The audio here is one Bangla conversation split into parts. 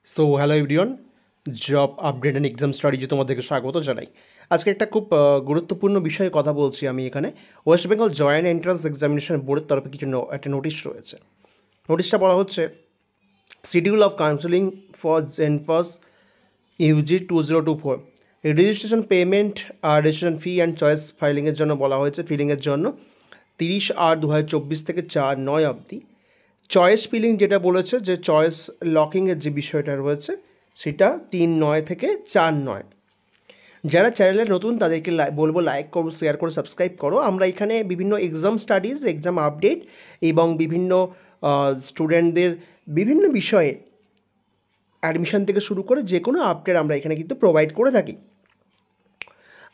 So hello everyone, job update and exam স্টাডিজে তোমাদেরকে স্বাগত জানাই। আজকে একটা খুব গুরুত্বপূর্ণ বিষয়ে কথা বলছি আমি এখানে। West Bengal joint entrance examination বোর্ডের তরফে কিছু একটা নোটিশ রয়েছে। নোটিশটা বলা হচ্ছে schedule of counselling for JENPAS UG 2024 registration payment আর রেজিস্ট্রেশন ফি অ্যান্ড চয়েস ফাইলিংয়ের জন্য বলা হয়েছে। ফিলিংয়ের জন্য 30/8/2024 থেকে 4/9 অবধি। চয়েস ফিলিং যেটা বলেছে যে চয়েস লকিংয়ের যে বিষয়টা রয়েছে সেটা 3/9 থেকে 4/9। যারা চ্যানেলে নতুন তাদেরকে বলবো লাইক করো, শেয়ার করো, সাবস্ক্রাইব করো। আমরা এখানে বিভিন্ন এক্সাম স্টাডিজ, এক্সাম আপডেট এবং বিভিন্ন স্টুডেন্টদের বিভিন্ন বিষয়ে অ্যাডমিশন থেকে শুরু করে যে কোনো আপডেট আমরা এখানে কিন্তু প্রোভাইড করে থাকি।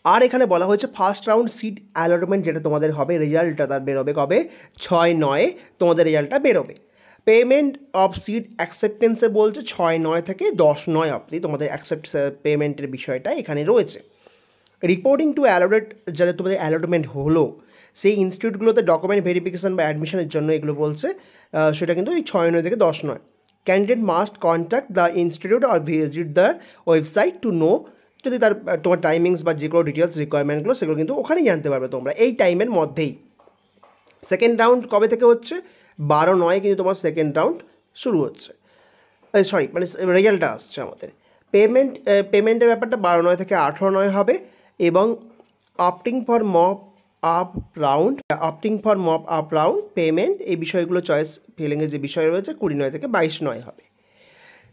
আর এখানে বলা হয়েছে ফার্স্ট রাউন্ড সিট অ্যালটমেন্ট যেটা তোমাদের হবে, রেজাল্টটা তার বেরোবে কবে? 6/9 তোমাদের রেজাল্টটা বেরোবে। পেমেন্ট অফ সিট অ্যাকসেপ্টেন্সে বলছে 6/9 থেকে 10/9 অবধি তোমাদের পেমেন্টের বিষয়টা এখানে রয়েছে। রিপোর্টিং টু অ্যালোটেড, যাদের তোমাদের অ্যালটমেন্ট হলো সেই ইনস্টিটিউটগুলোতে ডকুমেন্ট ভেরিফিকেশান বা অ্যাডমিশনের জন্য এগুলো বলছে, সেটা কিন্তু এই 6/9 থেকে 10/9। Candidate must contact the institute আর visit the website to know, যদি তোমার টাইমিংস বা যে কোনো ডিটেলস রিকোয়ারমেন্টগুলো সেগুলো কিন্তু ওখানেই জানতে পারবে তোমরা এই টাইমের মধ্যেই। সেকেন্ড রাউন্ড কবে থেকে হচ্ছে? 12/9 কিন্তু তোমার সেকেন্ড রাউন্ড শুরু হচ্ছে, মানে রেজাল্টটা আসছে আমাদের। পেমেন্টের ব্যাপারটা 12/9 থেকে 18/9 হবে। এবং opting for mop up round payment, এই বিষয়গুলো চয়েস ফিলিংয়ের যে বিষয় রয়েছে 20/9 থেকে 22/9 হবে।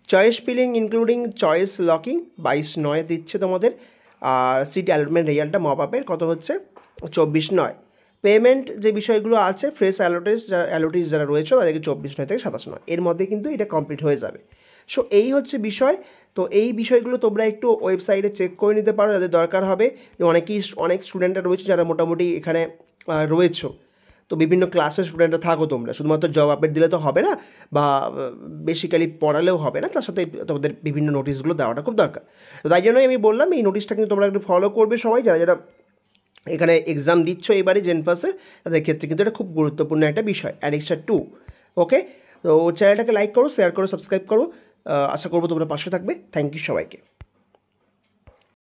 Choice filling including choice locking 22/9 দিচ্ছে তোমাদের। আর সিট অ্যালটমেন্ট রেজাল্টটা মপ আপের কত হচ্ছে? 24/9। পেমেন্ট যে বিষয়গুলো আছে ফ্রেশ অ্যালোটিস যারা রয়েছে তাদেরকে 24/9 থেকে 27/9 এর মধ্যে কিন্তু এটা কমপ্লিট হয়ে যাবে। সো এই হচ্ছে বিষয়। তো এই বিষয়গুলো তোমরা একটু ওয়েবসাইটে চেক করে নিতে পারো যাদের দরকার হবে। অনেক স্টুডেন্টরা রয়েছে যারা মোটামুটি এখানে রয়েছে। তো বিভিন্ন ক্লাসের স্টুডেন্টরা থাকো তোমরা, শুধুমাত্র জব আপডেট দিলে তো হবে না, বা বেসিক্যালি পড়ালেও হবে না, তার সাথে তোমাদের বিভিন্ন নোটিশগুলো দেওয়াটা খুব দরকার। তো তাই জন্যই আমি বললাম এই নোটিশটা কিন্তু তোমরা একটু ফলো করবে সবাই, যারা যারা এখানে এক্সাম দিচ্ছ এবারে জেনপাসে, তাদের ক্ষেত্রে কিন্তু এটা খুব গুরুত্বপূর্ণ একটা বিষয়। অ্যানেক্সার 2। ওকে, তো চ্যানেলটাকে লাইক করো, শেয়ার করো, সাবস্ক্রাইব করো। আশা করবো তোমরা পাশে থাকবে। থ্যাংক ইউ সবাইকে।